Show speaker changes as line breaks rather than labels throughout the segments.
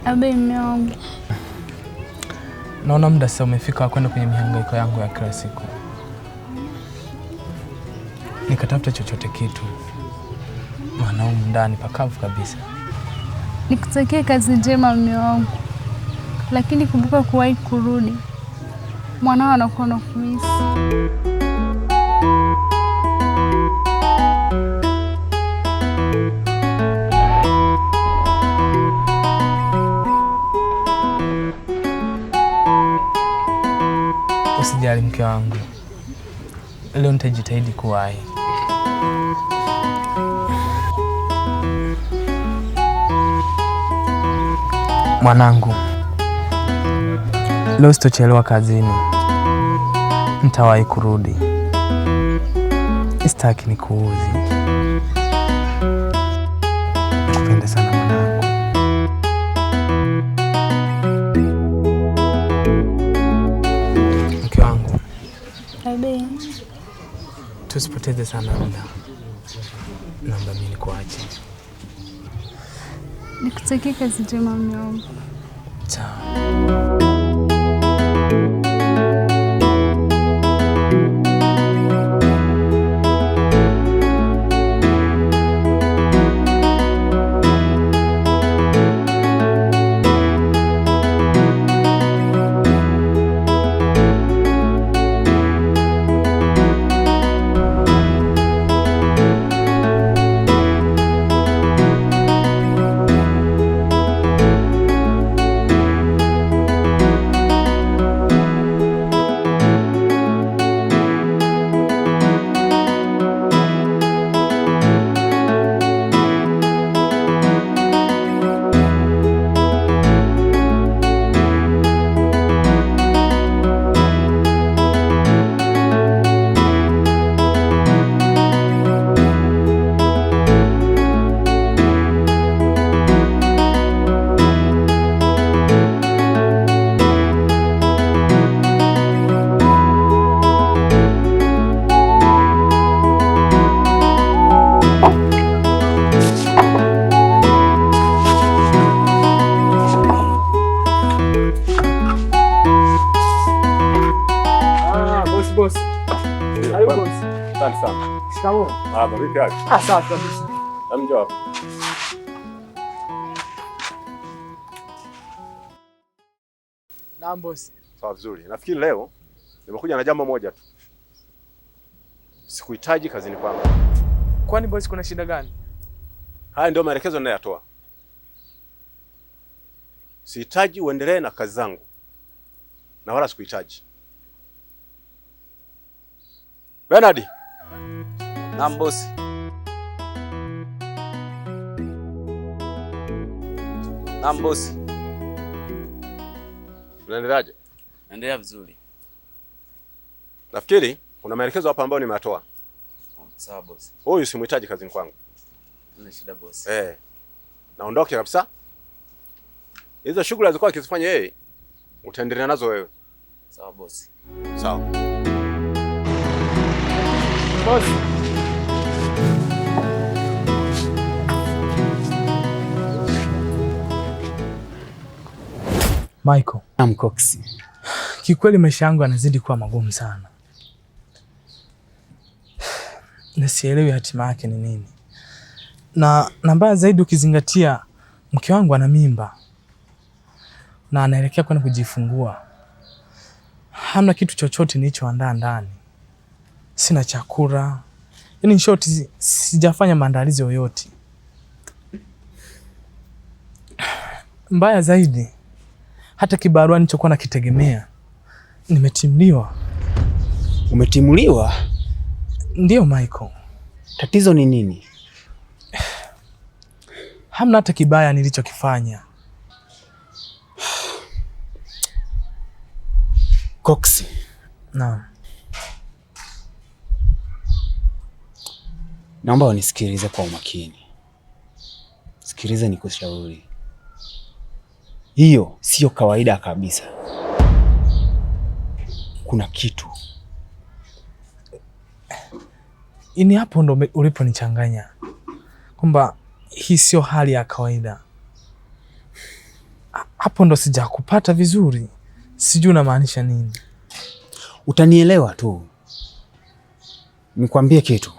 Abe mume wangu.
Naona muda sasa umefika kwenda kwenye mihangaiko yangu ya kila siku. Nikatafuta chochote kitu. Maana humu ndani pakavu kabisa.
Nikutakie kazi njema mume wangu. Lakini kumbuka kuwahi kurudi. Mwanao anakuwa anakumiss.
Usijali mke wangu. Leo nitajitahidi kuwahi. Mwanangu, leo sitochelewa kazini. Nitawahi kurudi. Sitaki nikuuzi. Nakupenda sana mwanangu. Mke wangu.
Abe.
Tusipoteze sana muda. Naomba mimi nikuache.
Nikutakie kazi njema mume wangu.
Ciao.
Sawa kabisa.
Amjua.
Naam bosi.
Sawa vizuri. Nafikiri leo nimekuja na jambo moja tu. Sikuhitaji kazini kwangu.
Kwani bosi kuna shida gani?
Haya ndio maelekezo ninayotoa. Sihitaji uendelee na kazi zangu. Na wala sikuhitaji. Bernard.
Naam bosi. Naam bosi.
Unaendeleaje?
Naendelea vizuri.
Nafikiri kuna maelekezo hapa ambayo nimeyatoa.
Sawa bosi.
Huyu simhitaji kazini kwangu.
Kuna shida bosi.
Naondoke kabisa. Hizo shughuli zilikuwa akizifanya yeye, utaendelea nazo wewe.
Sawa bosi.
Sawa.
Bosi.
Michael.
Naam Cox.
Kikweli maisha yangu yanazidi kuwa magumu sana. Nasielewi hatima yake ni nini. Na mbaya zaidi ukizingatia mke wangu ana mimba. Na anaelekea kwenda kujifungua. Hamna kitu chochote nilichoandaa ndani. Sina chakula. Yaani in short sijafanya maandalizi yoyote. Mbaya zaidi hata kibarua nilichokuwa nakitegemea nimetimuliwa.
Umetimuliwa?
Ndio Michael.
Tatizo ni nini?
Hamna hata kibaya nilichokifanya.
Cox.
Naam.
Naomba unisikilize kwa umakini. Sikiliza nikushauri. Hiyo sio kawaida kabisa. Kuna kitu.
Ini hapo ndo uliponichanganya. Kwamba hii sio hali ya kawaida. hapo ndo sijakupata vizuri, sijui unamaanisha nini.
Utanielewa tu. Nikwambie kitu.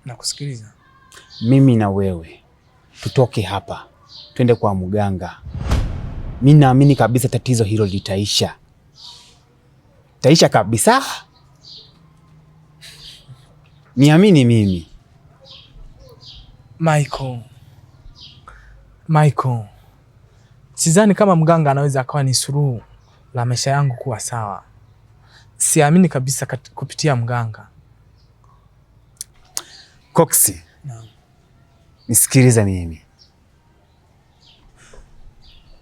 Nakusikiliza.
Mimi na wewe tutoke hapa, twende kwa mganga. Mimi naamini kabisa tatizo hilo litaisha. Taisha kabisa. Niamini mimi.
Michael, sidhani kama mganga anaweza akawa ni suluhu la maisha yangu kuwa sawa. Siamini kabisa kupitia mganga.
Coxy.
Naam.
Nisikilize mimi.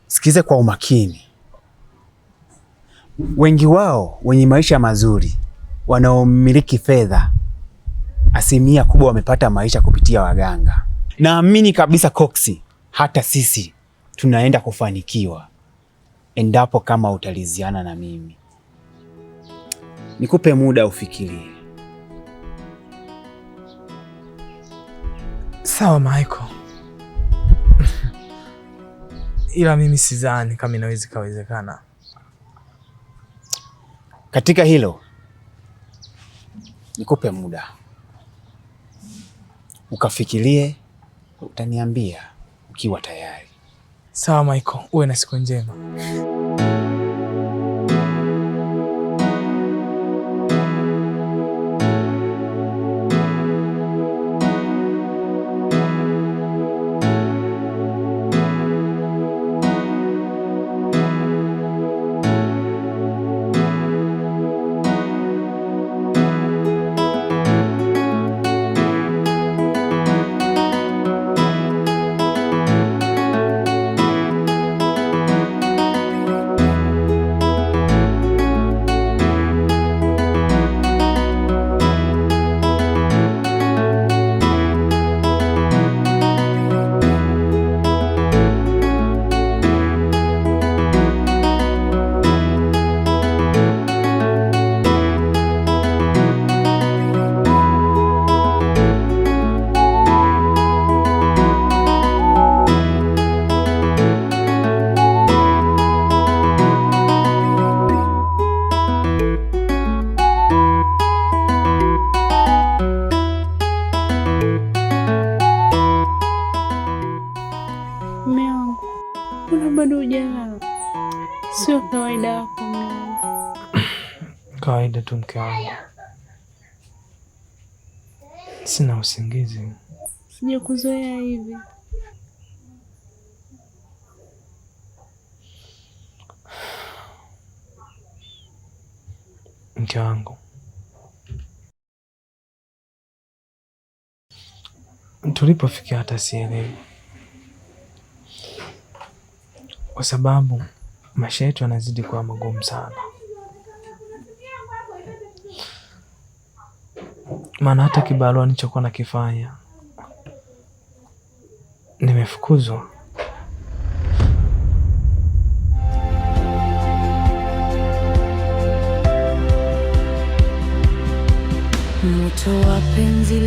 Sikize kwa umakini. Wengi wao wenye maisha mazuri, wanaomiliki fedha, asilimia kubwa wamepata maisha kupitia waganga. Naamini kabisa Coxy, hata sisi tunaenda kufanikiwa endapo kama utaliziana na mimi. Nikupe muda ufikirie.
Sawa Michael. Ila mimi sidhani kama inaweza kawezekana.
Katika hilo nikupe muda ukafikirie, utaniambia ukiwa tayari.
Sawa Michael, uwe na siku njema.
bado hujalala? Sio kawaida yako mimi.
Kawaida tu mke wangu. Sina usingizi.
Sijakuzoea hivi.
Mke wangu, tulipofikia hata sielewi, kwa sababu maisha yetu yanazidi kuwa magumu sana. Maana hata kibarua nilichokuwa nakifanya nimefukuzwa.
Moto wa penzi